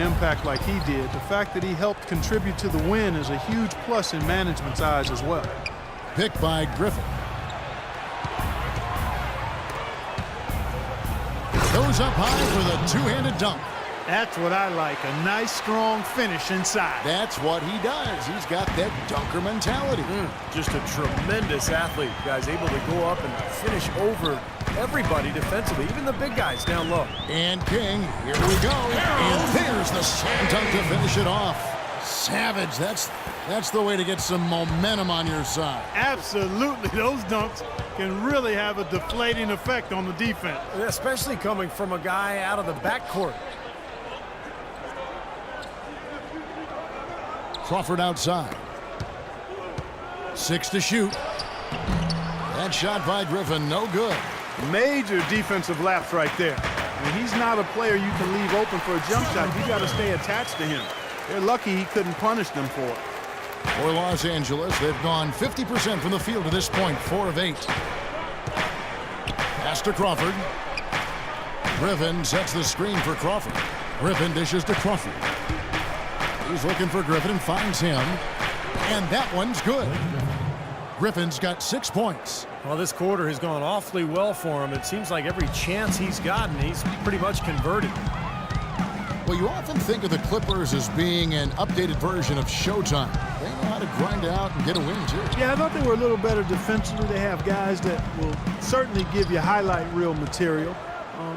impact like he did, the fact that he helped contribute to the win is a huge plus in management's eyes as well. Pick by Griffin. Goes up high for the two-handed dunk. That's what I like, a nice, strong finish inside. That's what he does. He's got that dunker mentality. Just a tremendous athlete. Guys able to go up and finish over everybody defensively, even the big guys down low. And King, here we go. And there's the slam dunk to finish it off. Savage, that's the way to get some momentum on your side. Absolutely, those dunks can really have a deflating effect on the defense. Especially coming from a guy out of the backcourt. Crawford outside. 6 to shoot. That shot by Griffin, no good. Major defensive lapse right there. I mean, he's not a player you can leave open for a jump shot. You got to stay attached to him. They're lucky he couldn't punish them for it. For Los Angeles, they've gone 50% from the field to this point, 4 of 8. Pass to Crawford. Griffin sets the screen for Crawford. Griffin dishes to Crawford. He's looking for Griffin and finds him. And that one's good. Griffin's got 6 points. Well, this quarter has gone awfully well for him. It seems like every chance he's gotten, he's pretty much converted. Well, you often think of the Clippers as being an updated version of Showtime. They know how to grind out and get a win, too. Yeah, I thought they were a little better defensively. They have guys that will certainly give you highlight reel material.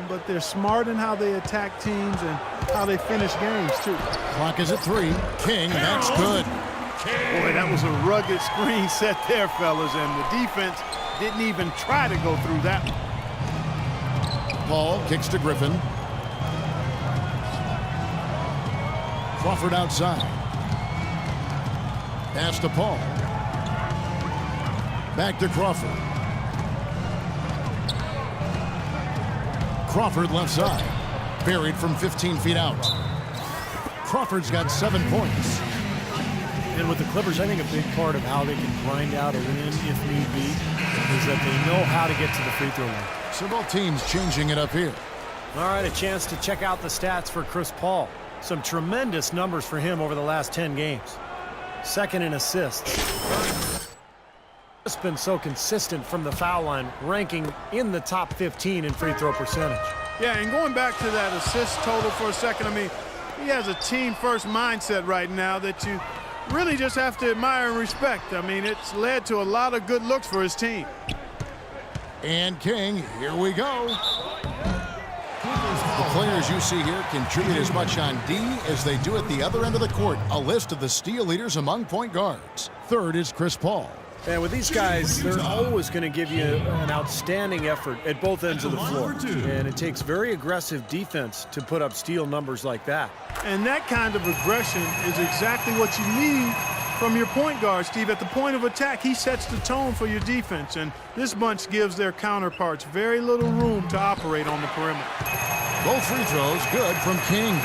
But they're smart in how they attack teams and how they finish games, too. Clock is at 3. King, that's good. Boy, that was a rugged screen set there, fellas, and the defense didn't even try to go through that one. Paul kicks to Griffin. Crawford outside. Pass to Paul. Back to Crawford. Crawford left side. Buried from 15 feet out. Crawford's got 7 points. And with the Clippers, I think a big part of how they can grind out a win if need be is that they know how to get to the free throw line. So both teams changing it up here. All right, a chance to check out the stats for Chris Paul. Some tremendous numbers for him over the last 10 games. Second in assists. It's been so consistent from the foul line, ranking in the top 15 in free throw percentage. Yeah, and going back to that assist total for a second, I mean, he has a team-first mindset right now that you really just have to admire and respect. I mean, it's led to a lot of good looks for his team. And King, here we go. The players you see here contribute as much on D as they do at the other end of the court. A list of the steal leaders among point guards. Third is Chris Paul. And with these guys, they're always going to give you an outstanding effort at both ends of the floor. And it takes very aggressive defense to put up steal numbers like that. And that kind of aggression is exactly what you need from your point guard, Steve. At the point of attack, he sets the tone for your defense. And this bunch gives their counterparts very little room to operate on the perimeter. Both free throws good from King.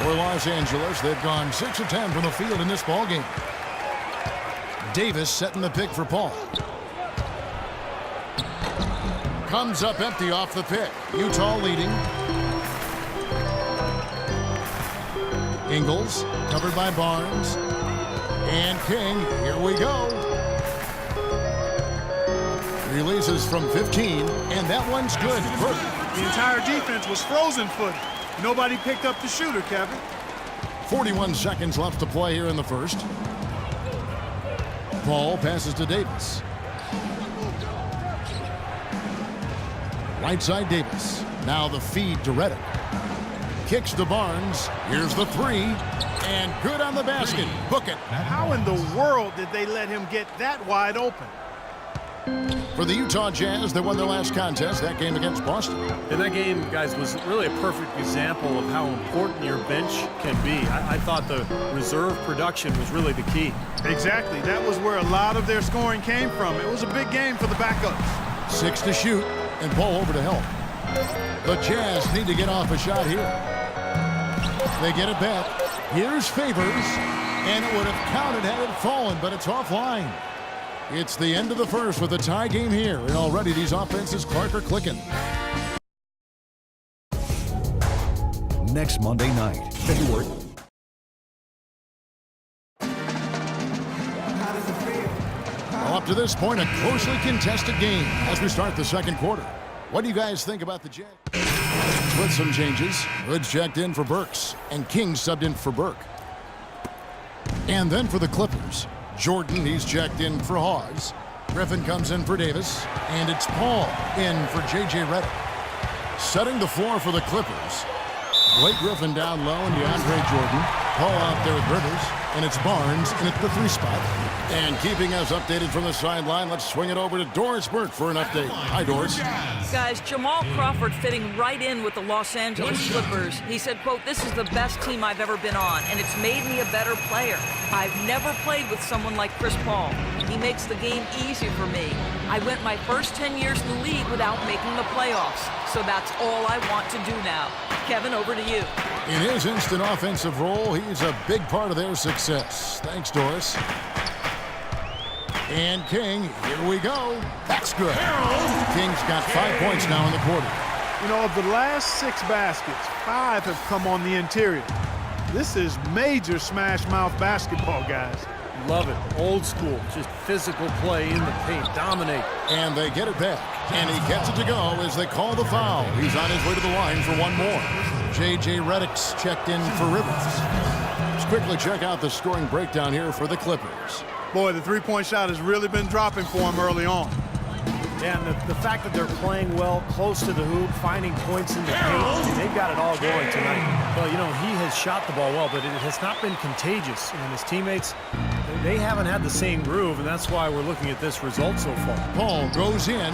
For Los Angeles, they've gone 6 of 10 from the field in this ballgame. Davis setting the pick for Paul. Comes up empty off the pick. Utah leading. Ingles covered by Barnes. And King, here we go. Releases from 15, and that one's good. The entire defense was frozen-footed. Nobody picked up the shooter, Kevin. 41 seconds left to play here in the first. Paul passes to Davis. Right side Davis. Now the feed to Redick. Kicks to Barnes. Here's the 3. And good on the basket. Book it. How in the world did they let him get that wide open? For the Utah Jazz, they won their last contest, that game against Boston. And that game, guys, was really a perfect example of how important your bench can be. I thought the reserve production was really the key. Exactly. That was where a lot of their scoring came from. It was a big game for the backups. 6 to shoot, and Paul over to help. The Jazz need to get off a shot here. They get it back. Here's Favors, and it would have counted had it fallen, but it's offline. It's the end of the first with a tie game here, and already these offenses, Clark, are clicking. next Monday night, February. Well, up to this point, a closely contested game as we start the second quarter. What do you guys think about the Jazz? With some changes, Hood's checked in for Burks, and King subbed in for Burke. And then for the Clippers, Jordan, he's checked in for Hawes. Griffin comes in for Davis, and it's Paul in for J.J. Redick. Setting the floor for the Clippers, Blake Griffin down low and DeAndre Jordan. Paul out there with Rivers, and it's Barnes in at the 3 spot. And keeping us updated from the sideline, let's swing it over to Doris Burke for an update. Hi, Doris. Guys, Jamal Crawford fitting right in with the Los Angeles Clippers. He said, quote, "This is the best team I've ever been on, and it's made me a better player. I've never played with someone like Chris Paul. He makes the game easy for me. I went my first 10 years in the league without making the playoffs, so that's all I want to do now." Kevin, over to you. In his instant offensive role, he's a big part of their success. Thanks, Doris. And King, here we go. That's good. King's got 5 points now in the quarter. You know, of the last 6 baskets, 5 have come on the interior. This is major smash mouth basketball, guys. Love it. Old school. Just physical play in the paint. Dominate. And they get it back. And he gets it to go as they call the foul. He's on his way to the line for one more. J.J. Redick's checked in for Rivers. Let's quickly check out the scoring breakdown here for the Clippers. Boy, the three-point shot has really been dropping for him early on. Yeah, and the fact that they're playing well, close to the hoop, finding points in the paint, they've got it all going tonight. Well, you know, he has shot the ball well, but it has not been contagious. And his teammates, they haven't had the same groove, and that's why we're looking at this result so far. Paul goes in.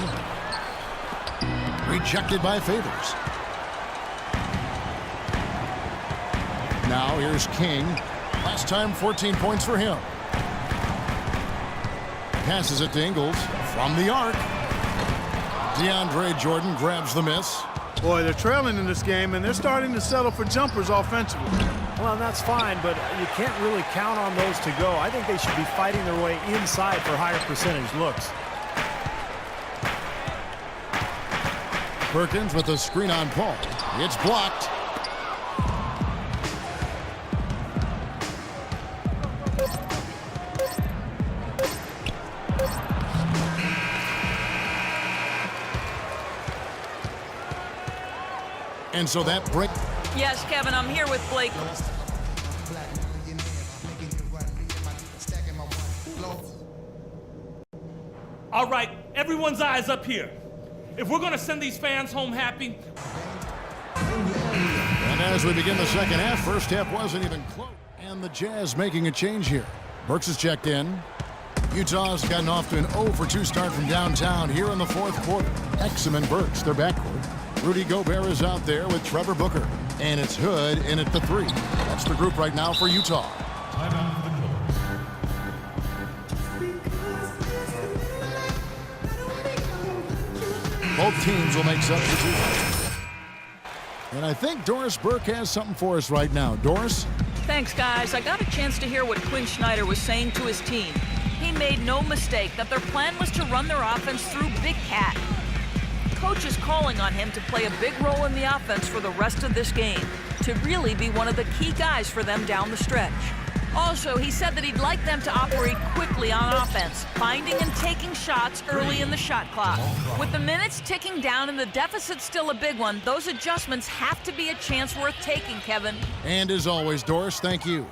Rejected by Favors. Now here's King. Last time, 14 points for him. Passes it to Ingles from the arc. DeAndre Jordan grabs the miss. Boy, they're trailing in this game, and they're starting to settle for jumpers offensively. Well, and that's fine, but you can't really count on those to go. I think they should be fighting their way inside for higher percentage looks. Perkins with a screen on Paul. It's blocked. And so that break. Yes, Kevin, I'm here with Blake. All right, everyone's eyes up here. If we're going to send these fans home happy. And as we begin the second half, first half wasn't even close. And the Jazz making a change here. Burks is checked in. Utah's gotten off to an 0-for-2 start from downtown here in the fourth quarter. Exum and Burks, their backcourt. Rudy Gobert is out there with Trevor Booker. And it's Hood in at the 3. That's the group right now for Utah. Both teams will make substitutions. And I think Doris Burke has something for us right now. Doris? Thanks, guys. I got a chance to hear what Quinn Snyder was saying to his team. He made no mistake that their plan was to run their offense through Big Cat. Coach is calling on him to play a big role in the offense for the rest of this game, to really be one of the key guys for them down the stretch. Also, he said that he'd like them to operate quickly on offense, finding and taking shots early in the shot clock. With the minutes ticking down and the deficit still a big one, those adjustments have to be a chance worth taking, Kevin. And as always, Doris, thank you.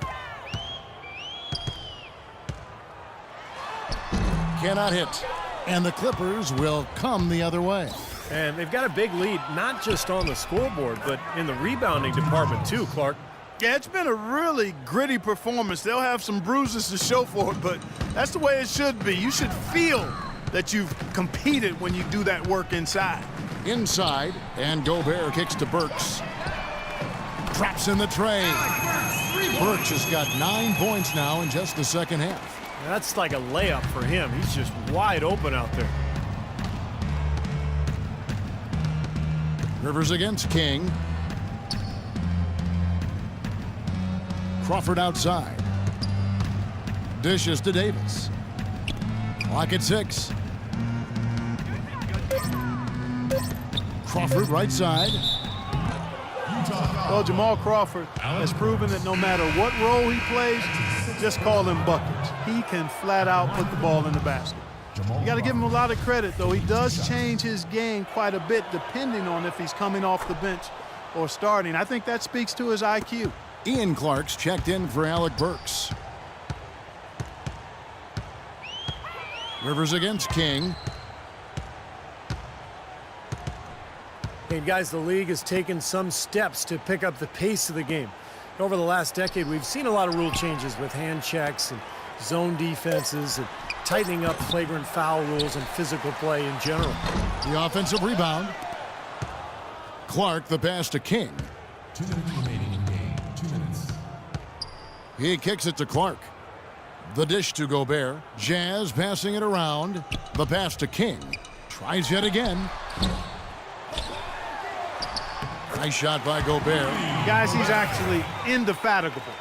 Cannot hit. And the Clippers will come the other way. And they've got a big lead, not just on the scoreboard, but in the rebounding department too, Clark. Yeah, it's been a really gritty performance. They'll have some bruises to show for it, but that's the way it should be. You should feel that you've competed when you do that work inside. Inside, and Gobert kicks to Burks. Traps in the tray. Burks has got 9 points now in just the second half. That's like a layup for him. He's just wide open out there. Rivers against King. Crawford outside. Dishes to Davis. Clock at 6. Crawford right side. Well, Jamal Crawford has proven that no matter what role he plays, just call him buckets. He can flat out put the ball in the basket. You got to give him a lot of credit, though. He does change his game quite a bit depending on if he's coming off the bench or starting. I think that speaks to his IQ. Ian Clark's checked in for Alec Burks. Rivers against King. Hey guys, the league has taken some steps to pick up the pace of the game. Over the last decade, we've seen a lot of rule changes with hand checks and zone defenses and tightening up flagrant foul rules and physical play in general. The offensive rebound. Clark the pass to King. 2 minutes remaining in game. 2 minutes. He kicks it to Clark. The dish to Gobert. Jazz passing it around. The pass to King. Tries yet again. Nice shot by Gobert. Guys, he's actually indefatigable.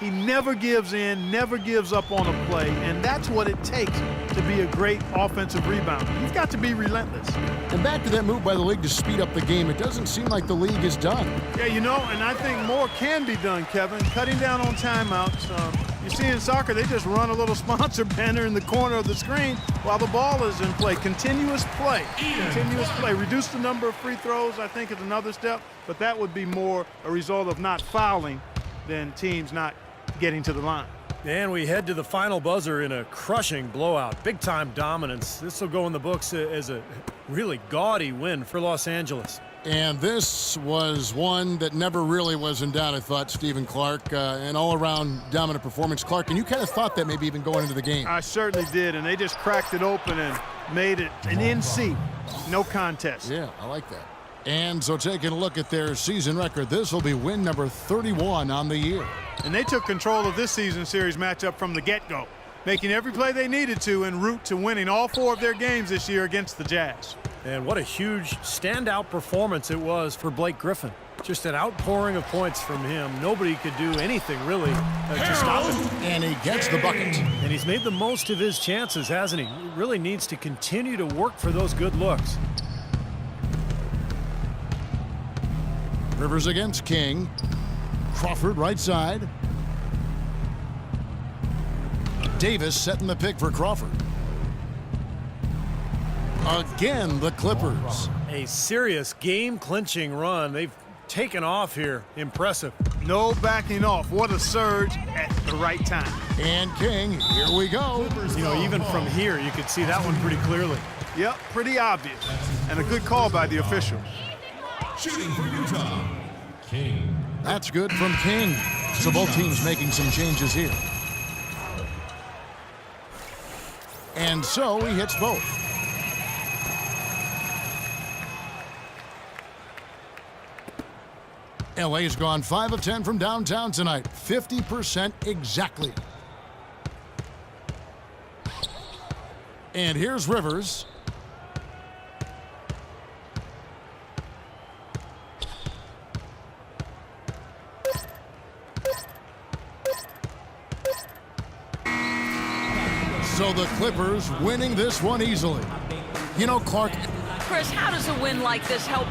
He never gives in, never gives up on a play, and that's what it takes to be a great offensive rebounder. You've got to be relentless. And back to that move by the league to speed up the game. It doesn't seem like the league is done. Yeah, you know, and I think more can be done, Kevin. Cutting down on timeouts. You see in soccer, they just run a little sponsor banner in the corner of the screen while the ball is in play. Continuous play. Continuous play. Reduce the number of free throws, I think, is another step, but that would be more a result of not fouling than teams not getting to the line. And we head to the final buzzer in a crushing blowout. Big-time dominance. This will go in the books as a really gaudy win for Los Angeles. And this was one that never really was in doubt, I thought, Stephen Clark. An all-around dominant performance. Clark, and you kind of thought that maybe even going into the game. I certainly did, and they just cracked it open and made it an NC. No contest. Yeah, I like that. And so taking a look at their season record, this will be win number 31 on the year. And they took control of this season series matchup from the get-go, making every play they needed to en route to winning all 4 of their games this year against the Jazz. And what a huge standout performance it was for Blake Griffin. Just an outpouring of points from him. Nobody could do anything really to stop him. And he gets the bucket. And he's made the most of his chances, hasn't he? He really needs to continue to work for those good looks. Rivers against King. Crawford right side. Davis setting the pick for Crawford. Again, the Clippers. A serious game-clinching run. They've taken off here. Impressive. No backing off. What a surge at the right time. And King, here we go. You know, even from here, you could see that one pretty clearly. Yep, pretty obvious. And a good call by the officials. Shooting for Utah. King. That's good from King. So both teams making some changes here. And so he hits both. LA's gone 5 of 10 from downtown tonight. 50% exactly. And here's Rivers. So the Clippers winning this one easily. You know, Clark, Chris, how does a win like this help